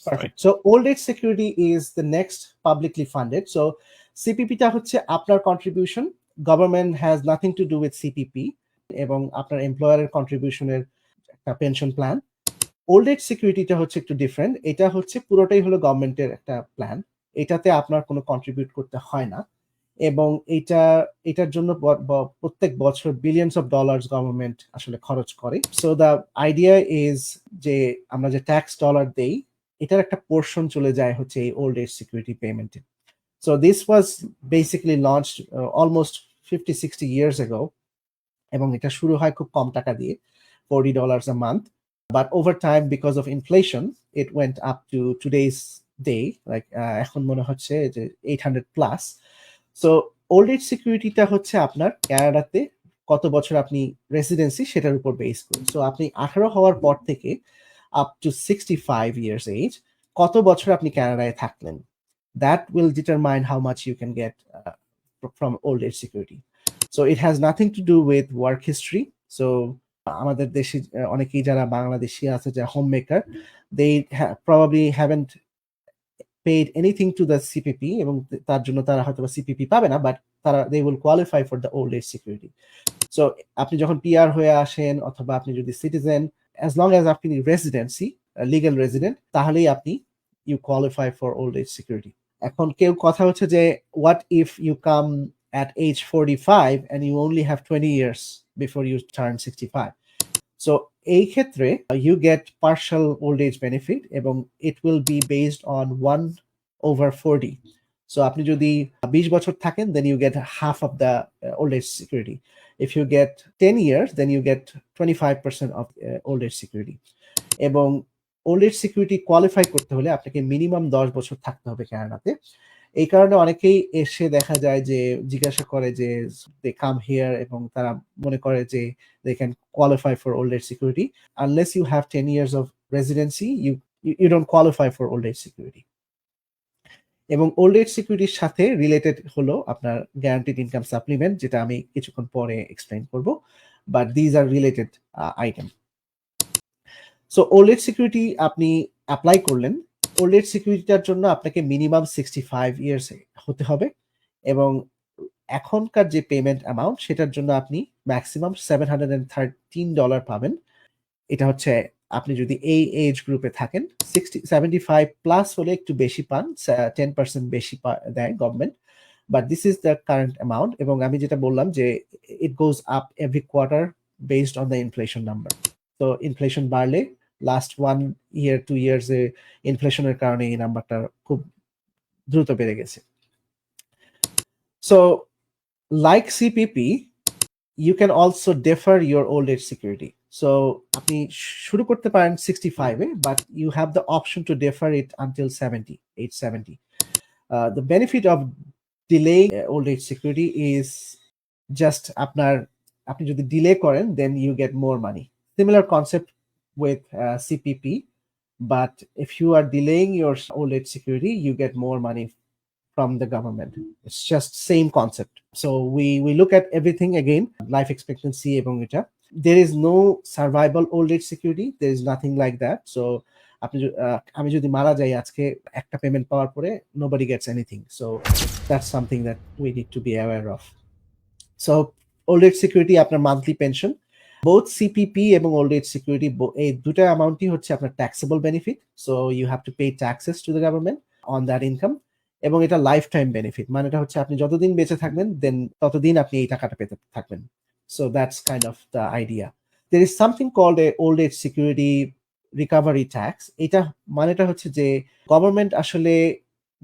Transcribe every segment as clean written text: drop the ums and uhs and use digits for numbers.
Perfect. So old age security is the next publicly funded. So CPP টা হচ্ছে আপনার contribution. Government has nothing to do with CPP এবং আপনার এমপ্লয়ারের কন্ট্রিবিউশনের একটা pension plan. Old age সিকিউরিটিটা হচ্ছে একটু ডিফারেন্ট। এটা হচ্ছে পুরোটাই হলো গভর্নমেন্টের একটা প্ল্যান। এটাতে আপনার কোনো কন্ট্রিবিউট করতে হয় না এবং এটার জন্য প্রত্যেক বছর বিলিয়নস অফ ডলার্স গভর্নমেন্ট আসলে খরচ করে। সো দ্য আইডিয়া ইজ যে আমরা যে ট্যাক্স ডলার দেই এটার একটা পোর্শন চলে যায় হচ্ছে এই ওল্ড এজ সিকিউরিটি পেমেন্টে। So this was basically launched almost 50-60 years ago এবং এটা শুরু হয় খুব কম টাকা দিয়ে, $40 a month. But over time, because of inflation, it went up to today's day, like এখন মনে হচ্ছে যে 800 plus. So old age সিকিউরিটিটা হচ্ছে আপনার কানাডাতে কত বছর আপনি রেসিডেন্সি সেটার উপর বেস করে। সো আপনি 18 হওয়ার পর থেকে আপ টু 65 years age কত বছর আপনি কানাডায় থাকলেন, that will determine how much you can get from old age security. So it has nothing to do with work history. So আমাদের দেশে অনেকেই যারা বাংলাদেশি আছে যারা home maker, they probably haven't paid anything to the CPP এবং তার জন্য তারা হয়তো সিপিপি পাবে না, বাট তারা they will qualify for the old age security. So আপনি যখন পিআর হয়ে আসেন অথবা আপনি যদি সিটিজেন, as long as আপনি রেসিডেন্সি লিগ্যাল রেসিডেন্ট, তাহলেই আপনি you qualify for old age security. এখন কেউ কথা হচ্ছে যে what if you come at age 45 and you only have 20 years before you turn 65? So এই ক্ষেত্রে you get partial old age benefit এবং it will be based on 1/40. So আপনি যদি 20 বছর থাকেন then you get half of the old age security. If you get 10 years then you get 25% of old age security. এবং old age security qualify করতে হলে আপনাকে minimum 10 বছর থাকতে হবে কানাডাতে। এই কারণে অনেকেই এসে দেখা যায় যে জিজ্ঞাসা করে যে দে কাম হিয়ার এবং তারা মনে করে যে they can qualify for old age security. Unless you have 10 years of residency, you don't qualify for old age security. এবং ওল্ড এজ সিকিউরিটির সাথে রিলেটেড হলো আপনার গ্যারান্টিড ইনকাম সাপ্লিমেন্ট, যেটা আমি কিছুক্ষণ পরে এক্সপ্লেইন করব, but these are related item. So old age security আপনি অ্যাপ্লাই করলেন, ওল্ড এজ সিকিউরিটিটার জন্য আপনাকে মিনিমাম 65 ইয়ার্স হতে হবে এবং এখনকার যে পেমেন্ট অ্যামাউন্ট সেটার জন্য আপনি ম্যাক্সিমাম $713 পাবেন। এটা হচ্ছে আপনি যদি এই এজ গ্রুপে থাকেন। 75 প্লাস হলে একটু বেশি পান, 10% বেশি দেয় government, but this is the current amount. এবং আমি যেটা বললাম যে it goes up every quarter based on the inflation number. তো ইনফ্লেশন বাড়লে লাস্ট 1 year 2 years এ ইনফ্লেশনের কারণে এই নাম্বারটা খুব দ্রুত বেড়ে গেছে। So like CPP you can also defer your old age security. So আপনি শুরু করতে পারেন 65 এ, but you have the option to defer it until 70, age 70. The benefit of delaying old age security is just আপনি যদি delay করেন then you get more money. Similar concept with CPP, but if you are delaying your old age security, you get more money from the government. It's just same concept. So we look at everything again, life expectancy এবং এটা, there is no survival old age security, there is nothing like that. So আমি যদি মারা যাই আজকে একটা payment পাওয়ার পরে, nobody gets anything. So that's something that we need to be aware of. So old age security আপনার monthly pension, both CPP এবং old age security এই দুটো অ্যামাউন্টই হচ্ছে আপনার taxable benefit. So you have to pay taxes to the government on that income. এবং এটা life time benefit, মানে এটা হচ্ছে আপনি যতদিন বেঁচে থাকবেন দেন ততদিন আপনি এই টাকাটা পেতে থাকবেন। So that's kind of the idea. There is something called a old age security recovery tax. এটা মানেটা হচ্ছে যে গভর্নমেন্ট আসলে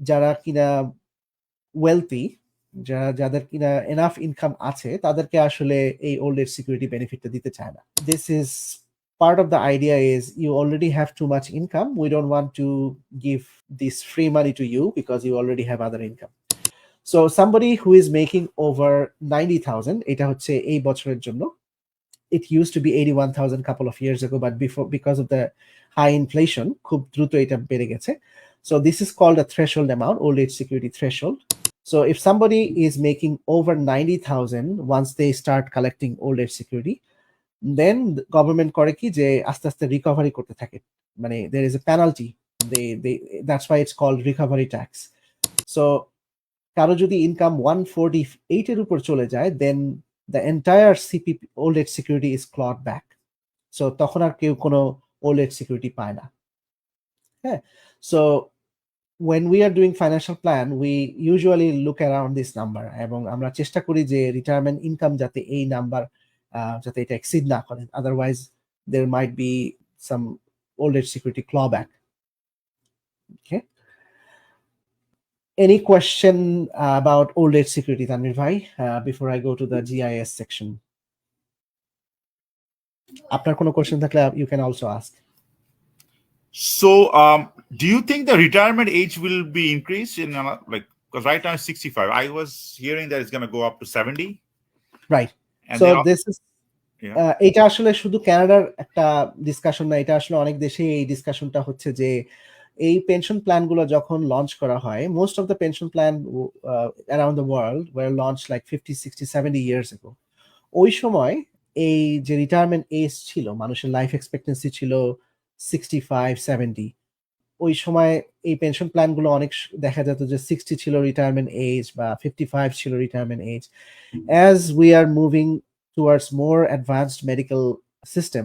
যারা কিনা ওয়েলথি, যাদের কিনা এনাফ ইনকাম আছে, তাদেরকে আসলে এই ওল্ড এজ সিকিউরিটি বেনিফিটটা দিতে চায় না। This is part of the idea is you already have too much income. We don't want to give this free money to you because you already have other income. So somebody who is making over 90,000, এটা হচ্ছে এই বছরের জন্য, it used to be 81,000 couple of years ago, but because of the high inflation খুব দ্রুত এটা বেড়ে গেছে। So this is called a threshold amount, old age security threshold. So if somebody is making over 90,000 once they start collecting old age security, then government করে কি যে আস্তে আস্তে রিকভারি করতে থাকে, মানে there is a penalty That's why it's called recovery tax. So কারো যদি ইনকাম 148 এর উপর চলে যায়, then the entire CPP old age security is clawed back. So তখন আর কেউ কোনো old age security পায় না। হ্যাঁ, so when we are doing financial plan, we usually look around this number এবং আমরা চেষ্টা করি যে রিটায়ারমেন্ট ইনকাম যাতে এই নাম্বার যাতে এটা এক্সিড না করে, otherwise there might be some old age security clawback. Okay. Any question about old age security, Tanvir Bhai, before I go to the GIS section? আপনার কোনো কোয়েশ্চেন থাকলে you can also ask. So, do you think the retirement age will be increased in like, because right now it's 65. I was hearing that it's going to go up to 70. Right. And So they this is এটা আসলে শুধু কানাডার একটা discussion না, এটা আসলে অনেক দেশে এই ডিসকাশনটা হচ্ছে যে এই পেনশন প্ল্যানগুলো যখন লঞ্চ করা হয়, most of the pension plan around the world were launch like 50, 60, 70 years ago. ওই সময় এই যে রিটায়ারমেন্ট এজ ছিল, মানুষের লাইফ এক্সপেক্টেন্সি ছিল 65, 70। ওই সময় এই পেনশন প্ল্যানগুলো অনেক দেখা যেত যে 60 ছিল রিটায়ারমেন্ট এজ বা 55 ছিল retirement age. As we are moving towards more advanced medical system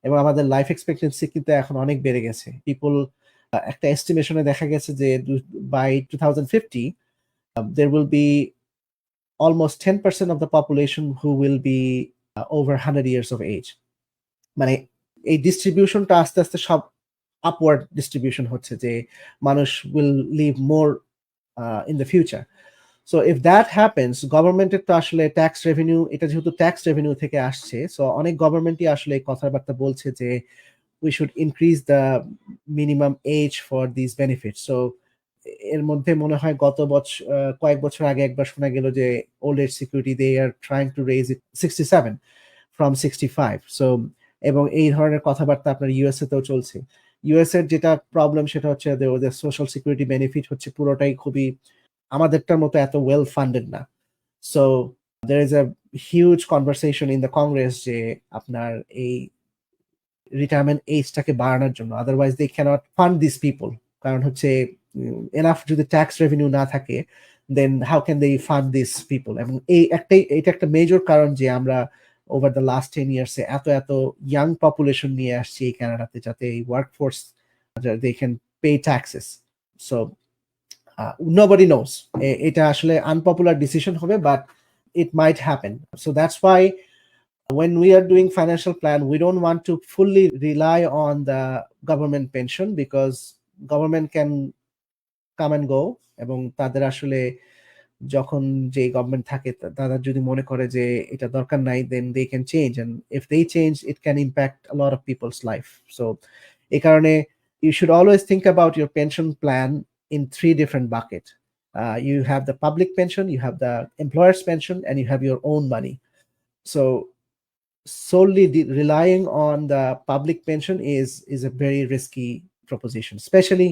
এবং আমাদের লাইফ এক্সপেক্টেন্সি কিন্তু এখন অনেক বেড়ে গেছে। পিপল একটা এস্টিমেশনে দেখা গেছে যে by 2050 there will be almost 10% of the population who will be over 100 years of age. মানে এই ডিস্ট্রিবিউশনটা আস্তে আস্তে সব আপওয়ার্ড ডিস্ট্রিবিউশন হচ্ছে যে মানুষ will live more in the future. So if that happens, গভর্নমেন্টের তো আসলে ট্যাক্স রেভিনিউ, এটা যেহেতু ট্যাক্স রেভিনিউ থেকে আসছে, সো অনেক গভর্নমেন্টই আসলে এই কথাবার্তা বলছে যে we should increase the minimum age for these benefits. So এর মধ্যে মনে হয় গত কয়েক বছর আগে একবার শোনা গেল যে old age security they are trying to raise it 67 from 65. So এবং এই ধরনের কথাবার্তা আপনার ইউএসএ তেও চলছে। ইউএস এর যেটা প্রবলেম সেটা হচ্ছে ওদের সোশ্যাল সিকিউরিটি বেনিফিট হচ্ছে পুরোটাই খুবই আমাদেরটার মতো এত ওয়েল ফান্ডেড না। So there is a huge conversation in the Congress যে আপনার এই রিটায়ারমেন্ট এজটাকে বাড়ানোর জন্য, otherwise they cannot fund this people. কারণ হচ্ছে এনাফ যদি ট্যাক্স রেভিনিউ না থাকে then how can they fund this people. এবং এটা একটা মেজর কারণ যে আমরা ওভার দ্য লাস্ট 10 ইয়ার্সে এত ইয়াং পপুলেশন নিয়ে আসছি এই কানাডাতে, যাতে এই workforce they can pay taxes. So nobody knows, এটা আসলে আনপপুলার ডিসিশন হবে, but it might happen. So that's why when we are doing financial plan, we don't want to fully rely on the government pension, because government can come and go, এবং তাদের আসলে যখন যে government থাকে তারা যদি মনে করে যে এটা দরকার নাই, then they can change, and if they change it can impact a lot of people's life. So এই কারণে you should always think about your pension plan in 3 different buckets. You have the public pension, you have the employer's pension, and you have your own money. So solely relying on the public pension is a very risky proposition, especially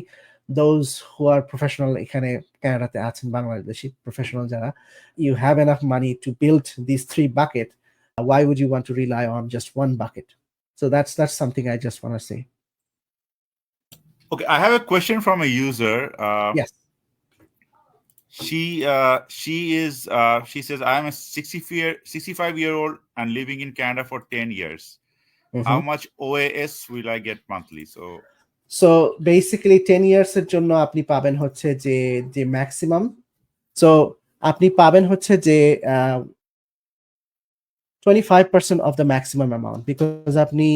those who are professional এখানে কানাডাতে আছেন Bangladeshi professional যারা, you have enough money to build these 3 buckets. Why would you want to rely on just one bucket? So that's something I just want to say. Okay, I have a question from a user. Yes. She says, I am a 65-year-old and living in Canada for 10 years. How much OAS will I get monthly? So basically 10 years এর জন্য আপনি পাবেন হচ্ছে যে maximum, so আপনি পাবেন হচ্ছে যে 25% of the maximum amount, because আপনি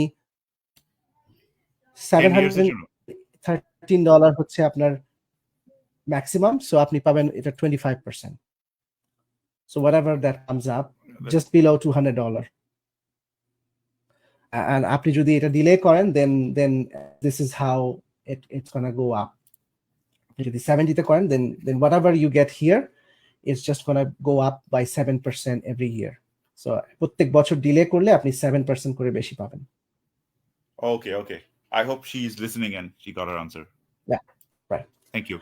$713 হচ্ছে আপনার ম্যাক্সিমাম, সো আপনি পাবেন এটা 25%. So whatever that comes up, just below $200. And আপনি যদি এটা ডিলে করেন then this is how it's gonna go up. যদি 70 তে করেন then whatever you get here is just gonna go up by 7% every year. So প্রত্যেক বছর delay করলে আপনি 7% করে বেশি পাবেন। Okay. I hope she's listening and she got her answer. Yeah, right. Thank you.